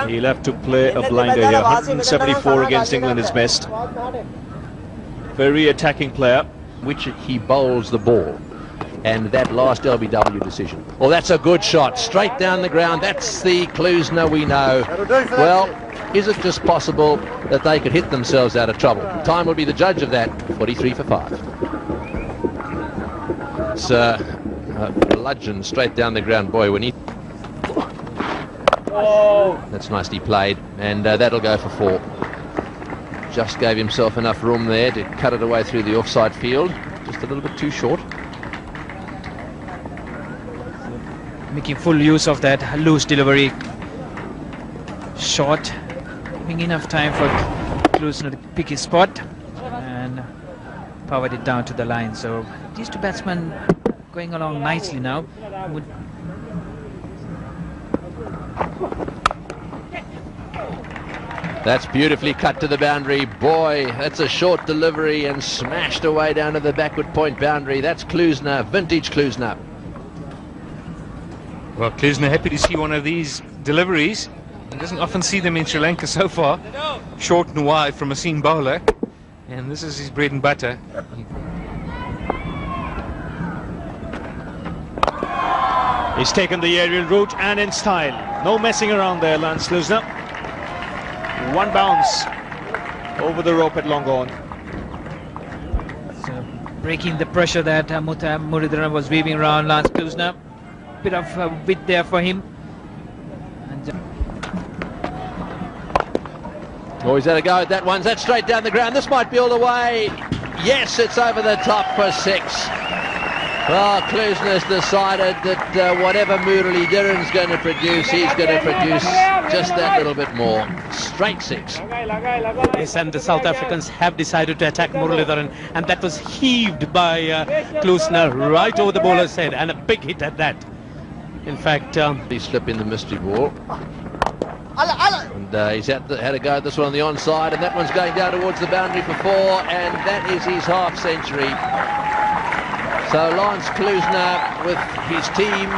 He'll have to play a blinder here. 174 against England is best. Very attacking player. Which he bowls the ball. And that last LBW decision. Well, that's a good shot. Straight down the ground. That's the Klusener we know. Well, is it just possible that they could hit themselves out of trouble? Time will be the judge of that. 43 for 5. It's a bludgeon straight down the ground. Boy, when he... That's nicely played. And that'll go for 4. Just gave himself enough room there to cut it away through the offside field. Just a little bit too short. Making full use of that loose delivery. Short. Giving enough time for Klusener to pick his spot. And powered it down to the line. So these two batsmen going along nicely now. That's beautifully cut to the boundary. Boy, that's a short delivery and smashed away down to the backward point boundary. That's Klusener, vintage Klusener. Well, Klusener happy to see one of these deliveries. He doesn't often see them in Sri Lanka so far. Short and wide from a seam bowler. And this is his bread and butter. He's taken the aerial route and in style. No messing around there, Lance Klusener. One bounce over the rope at long on. So breaking the pressure that Muralidharan was weaving around Lance Klusener. Bit of width there for him. And, oh, he's had a go at that one. That's straight down the ground. This might be all the way. Yes, it's over the top for 6. Well, Klusener's decided that whatever Muralidharan's going to produce, he's going to produce just that little bit more. Straight 6. Yes, and the South Africans have decided to attack Muralidharan, and that was heaved by Klusener right over the bowler's head, and a big hit at that. In fact, he slipped in the mystery ball. And he's had a go at this one on the onside, and that one's going down towards the boundary for 4, and that is his half century. So Lance Klusener, with his team,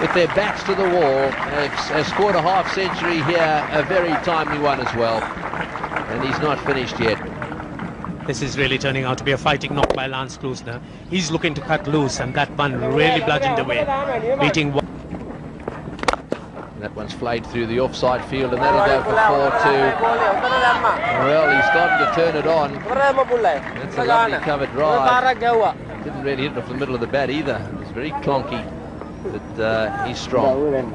with their backs to the wall, has scored a half century here, a very timely one as well. And he's not finished yet. this is really turning out to be a fighting knock by Lance Klusener. He's looking to cut loose, and that one really bludgeoned away, beating one. That one's flayed through the offside field, and that'll go for 4-2. Well, he's starting to turn it on. That's a lovely covered drive. Didn't really hit it off the middle of the bat either. It was very clonky, but he's strong.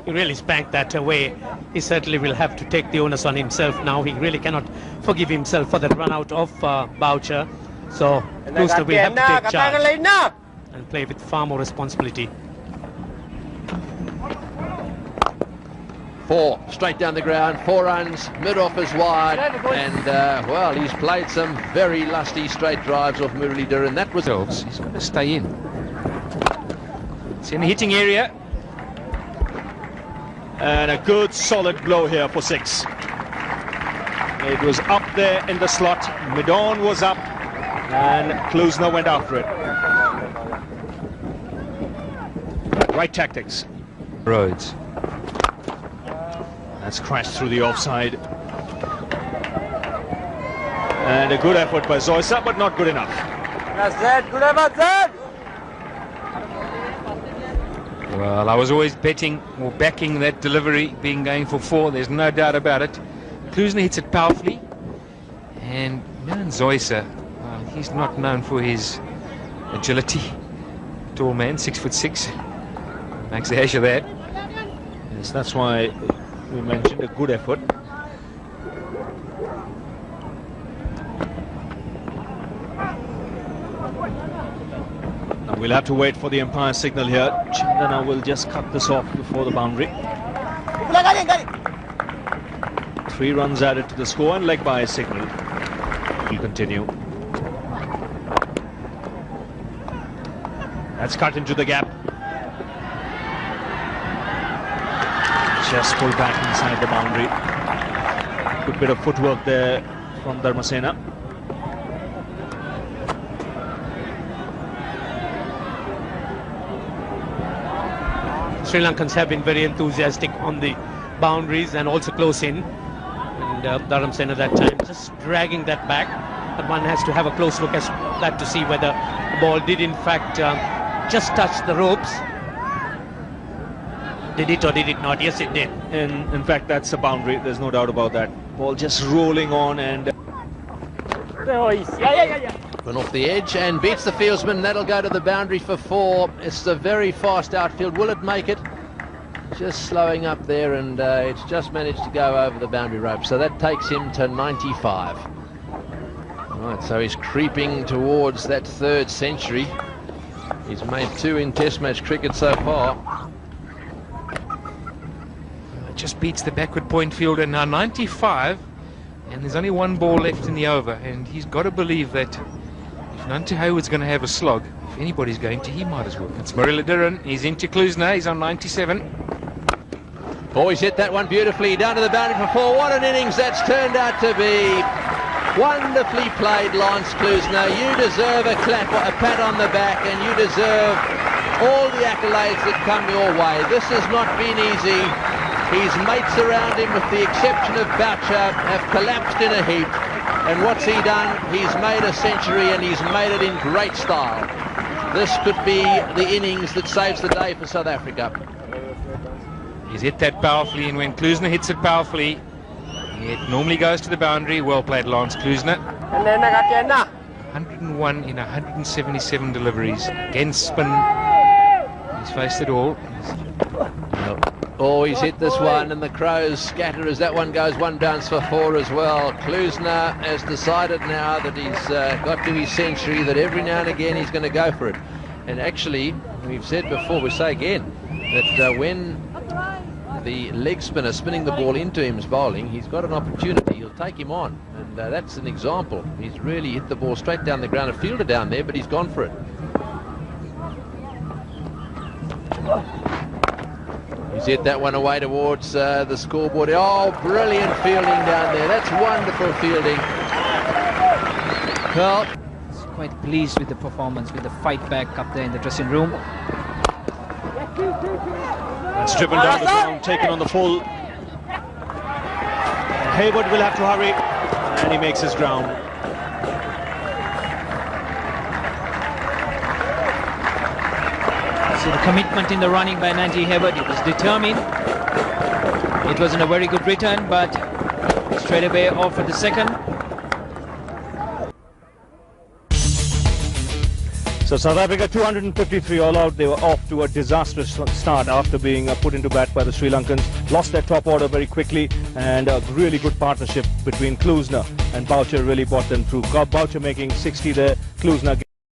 He really spanked that away. He certainly will have to take the onus on himself now. He really cannot forgive himself for that run out of Boucher. So Klusener will have to take charge and play with far more responsibility. 4 straight down the ground, 4 runs, mid-off is wide, and well, he's played some very lusty straight drives off Muralidharan. That was He's got to stay in. It's in the hitting area. And a good solid blow here for 6. It was up there in the slot, mid-on was up, and Klusener went after it. Right tactics. Rhodes. That's crashed through the offside. And a good effort by Zoysa, but not good enough. Good effort, Zed. Well, I was always betting or backing that delivery being going for 4. There's no doubt about it. Klusener hits it powerfully. And Zoysa, well, he's not known for his agility. Tall man, 6'6". Makes a hash of that. Yes, that's why we mentioned a good effort. Now we'll have to wait for the umpire signal here. Chandana will just cut this off before the boundary. 3 runs added to the score and leg by signal. We'll continue. That's cut into the gap. Just pulled back inside the boundary. Good bit of footwork there from Dharmasena. Sri Lankans have been very enthusiastic on the boundaries and also close in. And Dharamsena that time just dragging that back. But one has to have a close look at that to see whether the ball did in fact just touch the ropes. Did it or did it not? Yes, it did. And in fact, that's a boundary. There's no doubt about that. Ball just rolling on and Went off the edge and beats the fieldsman. That'll go to the boundary for 4. It's a very fast outfield. Will it make it? Just slowing up there, and it's just managed to go over the boundary rope. So that takes him to 95. Right, so he's creeping towards that 3rd century. He's made 2 in Test match cricket so far. Just beats the backward point fielder, now 95, and there's only 1 ball left in the over, and he's got to believe that if Nantu Hayward's going to have a slog, if anybody's going to, he might as well. It's Murray he's into Klusener, he's on 97. Oh, he's hit that one beautifully down to the boundary for 4. What an innings that's turned out to be. Wonderfully played, Lance Klusener. You deserve a clap, a pat on the back, and you deserve all the accolades that come your way. This has not been easy. His mates around him, with the exception of Boucher, have collapsed in a heap. And what's he done? He's made a century, and he's made it in great style. This could be the innings that saves the day for South Africa. He's hit that powerfully, and when Klusener hits it powerfully, it normally goes to the boundary. Well played, Lance Klusener. 101 in 177 deliveries. Against spin. He's faced it all. Oh, he's hit this one, and the Crows scatter as that one goes 1 bounce for 4 as well. Klusener has decided now that he's got to his century, that every now and again he's going to go for it. And actually, we've said before, we'll say again, that when the leg spinner spinning the ball into him's bowling, he's got an opportunity. He'll take him on, and that's an example. He's really hit the ball straight down the ground. A fielder down there, but he's gone for it. He's hit that one away towards the scoreboard. Oh, brilliant fielding down there. That's wonderful fielding. Well, he's quite pleased with the performance, with the fight back up there in the dressing room. That's driven down the ground, taken on the full. Hayward will have to hurry, and he makes his ground. So the commitment in the running by Nandy Hayward, he was determined. It wasn't a very good return, but straight away off for the second. So South Africa 253 all out. They were off to a disastrous start after being put into bat by the Sri Lankans. Lost their top order very quickly, and a really good partnership between Klusener and Boucher really brought them through. Boucher making 60 there, Klusener